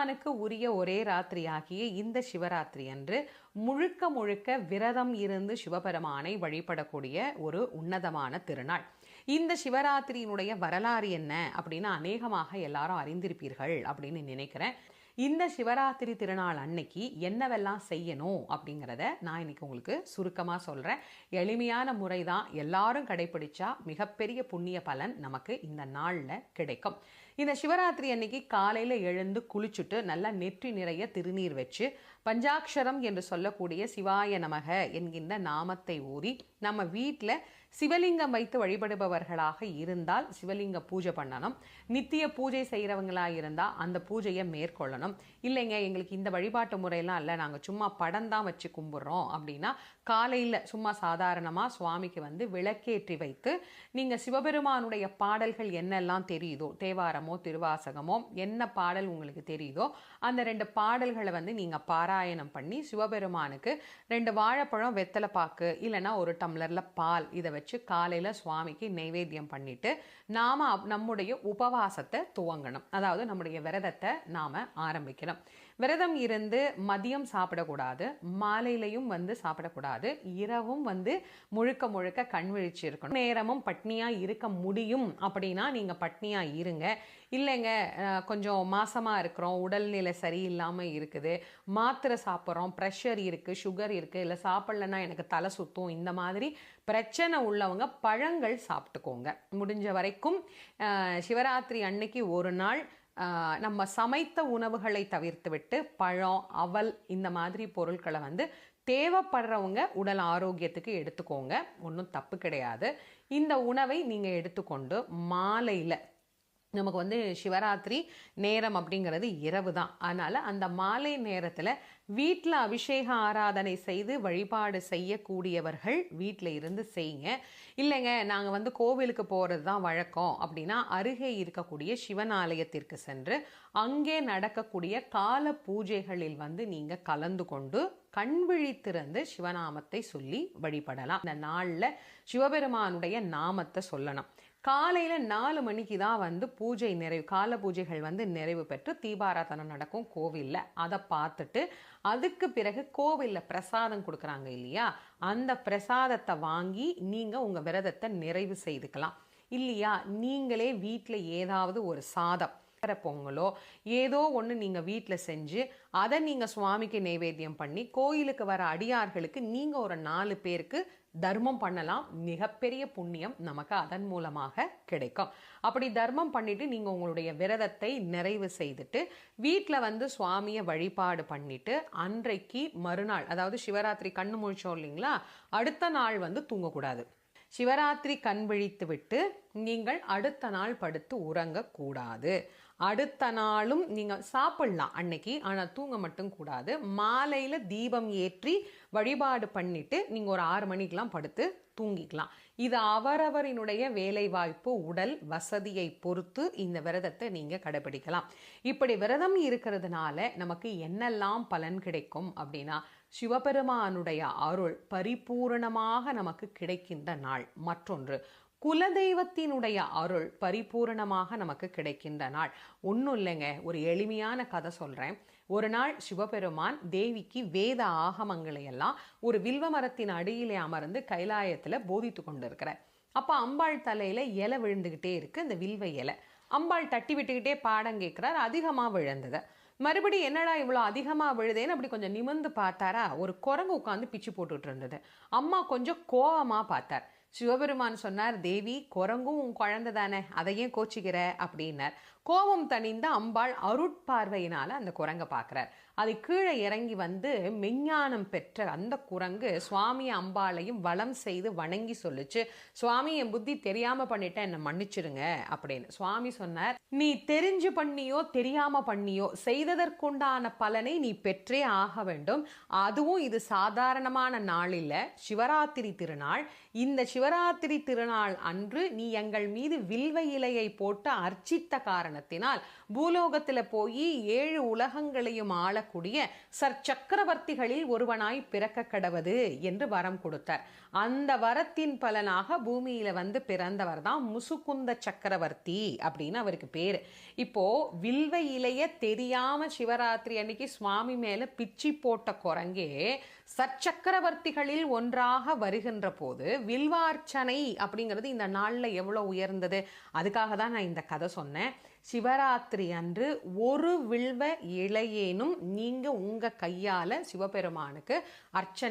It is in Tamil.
சிவபெருமானுக்கு உரிய ஒரே ராத்திரி ஆகிய இந்த சிவராத்திரி அன்று முழுக்க முழுக்க விரதம் இருந்து சிவபெருமானை வழிபடக்கூடிய ஒரு உன்னதமான திருநாள். இந்த சிவராத்திரியினுடைய வரலாறு என்ன அப்படின்னு அநேகமாக எல்லாரும் அறிந்திருப்பீர்கள் அப்படின்னு நினைக்கிறேன். இந்த சிவராத்திரி திருநாள் அன்னைக்கு என்னவெல்லாம் செய்யணும் அப்படிங்கிறத நான் இன்னைக்கு உங்களுக்கு சுருக்கமாக சொல்கிறேன். எளிமையான முறை தான், எல்லாரும் கடைபிடிச்சா மிகப்பெரிய புண்ணிய பலன் நமக்கு இந்த நாளில் கிடைக்கும். இந்த சிவராத்திரி அன்னைக்கு காலையில் எழுந்து குளிச்சுட்டு நல்லா நெற்றி நிறைய திருநீர் வச்சு பஞ்சாட்சரம் என்று சொல்லக்கூடிய சிவாய நமக என்கின்ற நாமத்தை ஓதி நம்ம வீட்டில் சிவலிங்கம் வைத்து வழிபடுபவர்களாக இருந்தால் சிவலிங்க பூஜை பண்ணணும். நித்திய பூஜை செய்கிறவங்களாக இருந்தால் அந்த பூஜையை மேற்கொள்ளணும். இல்லைங்க எங்களுக்கு இந்த வழிபாட்டு முறையெல்லாம் இல்லை, நாங்கள் சும்மா படம் தான் வச்சு கும்பிட்றோம் அப்படின்னா காலையில் சும்மா சாதாரணமாக சுவாமிக்கு விளக்கேற்றி வைத்து நீங்கள் சிவபெருமானுடைய பாடல்கள் என்னெல்லாம் தெரியுதோ, தேவாரமோ திருவாசகமோ என்ன பாடல் உங்களுக்கு தெரியுதோ அந்த 2 பாடல்களை நீங்கள் பாராயணம் பண்ணி சிவபெருமானுக்கு 2 வாழைப்பழம் வெத்தலை பாக்கு இல்லைன்னா 1 டம்ளரில் பால் இதை வச்சு காலையில் சுவாமிக்கு நைவேத்தியம் பண்ணிட்டு நாம நம்முடைய உபவாசத்தை துவங்கணும். அதாவது நம்முடைய விரதத்தை நாம ஆரம்பிக்கணும். விரதம் இருந்து மதியம் சாப்பிடக்கூடாது, மாலையிலையும் சாப்பிடக்கூடாது, இரவும் முழுக்க முழுக்க கண் விழிச்சு இருக்கணும். நேரமும் பட்னியா இருக்க முடியும் அப்படின்னா நீங்க பட்னியா இருங்க. இல்லைங்க கொஞ்சம் மாசமா இருக்கிறோம், உடல்நிலை சரியில்லாம இருக்குது, மாத்திரை சாப்பிட்றோம், ப்ரெஷர் இருக்கு, சுகர் இருக்கு, இல்லை சாப்பிடலன்னா எனக்கு தலை சுத்தும், இந்த மாதிரி பிரச்சனை உள்ளவங்க பழங்கள் சாப்பிட்டுக்கோங்க. முடிஞ்ச வரைக்கும் சிவராத்திரி அன்னைக்கு ஒரு நாள் நம்ம சமைத்த உணவுகளை தவிர்த்து விட்டு பழம், அவல் இந்த மாதிரி பொருட்களை தேவைப்படுறவங்க உடல் ஆரோக்கியத்துக்கு எடுத்துக்கோங்க. ஒன்றும் தப்பு கிடையாது. இந்த உணவை நீங்கள் எடுத்துக்கொண்டு மாலையில் நமக்கு சிவராத்திரி நேரம் அப்படிங்கிறது இரவு தான். அதனால் அந்த மாலை நேரத்தில் வீட்டில் அபிஷேக ஆராதனை செய்து வழிபாடு செய்யக்கூடியவர்கள் வீட்டில் இருந்து செய்யுங்க. இல்லைங்க நாங்கள் கோவிலுக்கு போகிறது தான் வழக்கம் அப்படின்னா அருகே இருக்கக்கூடிய சிவன் ஆலயத்திற்கு சென்று அங்கே நடக்கக்கூடிய கால பூஜைகளில் நீங்கள் கலந்து கொண்டு கண் விழித்திருந்து சிவநாமத்தை சொல்லி வழிபடலாம். இந்த நாளில் சிவபெருமானுடைய நாமத்தை சொல்லணும். காலையில் 4 மணிக்கு தான் பூஜை நிறைவு, கால பூஜைகள் நிறைவு பெற்று தீபாராதனை நடக்கும் கோவிலில். அதை பார்த்துட்டு அதுக்கு பிறகு கோவிலில் பிரசாதம் கொடுக்குறாங்க இல்லையா, அந்த பிரசாதத்தை வாங்கி நீங்கள் உங்கள் விரதத்தை நிறைவு செய்துக்கலாம். இல்லையா நீங்களே வீட்டில் ஏதாவது ஒரு சாதம் பொங்கலோ ஏதோ ஒன்று நீங்கள் வீட்டில் செஞ்சு அதை நீங்கள் சுவாமிக்கு நைவேத்தியம் பண்ணி கோயிலுக்கு வர அடியார்களுக்கு நீங்கள் ஒரு 4 பேருக்கு தர்மம் பண்ணலாம். மிகப்பெரிய புண்ணியம் நமக்கு அதன் மூலமாக கிடைக்கும். அப்படி தர்மம் பண்ணிட்டு நீங்கள் உங்களுடைய விரதத்தை நிறைவு செய்துட்டு வீட்டில் சுவாமியை வழிபாடு பண்ணிட்டு அன்றைக்கு மறுநாள், அதாவது சிவராத்திரி கண்ணு முழிச்சோம் இல்லைங்களா, அடுத்த நாள் தூங்கக்கூடாது. சிவராத்திரி கண் விழித்து விட்டு நீங்கள் அடுத்த நாள் படுத்து உறங்கக்கூடாது. அடுத்த நாளும் நீங்கள் சாப்பிடலாம் அன்னைக்கு, ஆனால் தூங்க மட்டும் கூடாது. மாலையில் தீபம் ஏற்றி வழிபாடு பண்ணிட்டு நீங்கள் ஒரு 6 மணிக்கெலாம் படுத்து தூங்கிக்கலாம். இது அவரவரினுடைய வேலை வாய்ப்பு, உடல் வசதியை பொறுத்து இந்த விரதத்தை நீங்கள் கடைபிடிக்கலாம். இப்படி விரதம் இருக்கிறதுனால நமக்கு என்னெல்லாம் பலன் கிடைக்கும் அப்படின்னா, சிவபெருமானுடைய அருள் பரிபூரணமாக நமக்கு கிடைக்கின்ற நாள். மற்றொன்று, குலதெய்வத்தினுடைய அருள் பரிபூரணமாக நமக்கு கிடைக்கின்ற நாள். ஒன்றும் இல்லைங்க, ஒரு எளிமையான கதை சொல்கிறேன். ஒரு நாள் சிவபெருமான் தேவிக்கு வேத ஆகமங்களை எல்லாம் ஒரு வில்வ மரத்தின் அடியிலே அமர்ந்து கைலாயத்தில் போதித்து கொண்டு இருக்கிறார். அப்போ அம்பாள் தலையில் இலை விழுந்துக்கிட்டே இருக்குது, இந்த வில்வ இலை. அம்பாள் தட்டி விட்டுக்கிட்டே பாடம் கேட்குறார், அதிகமாக விழுந்தது. மறுபடியும் என்னடா இவ்வளோ அதிகமாக விழுதேன்னு அப்படி கொஞ்சம் நிமிர்ந்து பார்த்தாரா, ஒரு குரங்கு உட்காந்து பிச்சு போட்டுட்டு இருந்தது. அம்மா கொஞ்சம் கோவமாக பார்த்தார். சிவபெருமான் சொன்னார், தேவி குரங்கும் உன் குழந்தை தானே, அதையும் கோச்சிக்கிற அப்படின்னார். கோபம் தணிந்த அம்பாள் அருட்பார்வையினால அந்த குரங்கை பார்க்குறார். அது கீழே இறங்கி மெஞ்ஞானம் பெற்ற அந்த குரங்கு சுவாமி அம்பாளையும் வலம் செய்து வணங்கி சொல்லுச்சு, சுவாமி என் புத்தி தெரியாம பண்ணிட்டேன், என்னை மன்னிச்சிருங்க அப்படின்னு. சுவாமி சொன்னார், நீ தெரிஞ்சு பண்ணியோ தெரியாம பண்ணியோ செய்ததற்குண்டான பலனை நீ பெற்றே ஆக வேண்டும். அதுவும் இது சாதாரணமான நாள் இல்லை, சிவராத்திரி திருநாள். இந்த சிவராத்திரி திருநாள் அன்று நீ எங்கள் மீது வில்வ இலையை போட்டு அர்ச்சித்த காரணம் காரணத்தினால் பூலோகத்தில் போய் 7 உலகங்களையும் ஆளக்கூடிய சற்சக்கரவர்த்திகளில் ஒருவனாய் பிறக்க கடவது என்று வரம் கொடுத்தார். அந்த வரத்தின் பலனாக பூமியில வந்து பிறந்தவர் தான் முசுகுந்த சக்கரவர்த்தி அப்படின்னு அவருக்கு பேரு. இப்போ வில்வ இலைய தெரியாம சிவராத்திரி அன்னைக்கு சுவாமி மேல பிச்சி போட்ட குரங்கே சற்சக்கரவர்த்திகளில் ஒன்றாக வருகின்ற போது வில்வார்ச்சனை அப்படிங்கிறது இந்த நாள்ல எவ்வளவு உயர்ந்தது. அதுக்காக தான் நான் இந்த கதை சொன்னேன். சிவராத்திரி அன்று ஒரு வில்வ இலையேனும் நீங்க உங்க கையால சிவபெருமானுக்கு அர்ச்சனை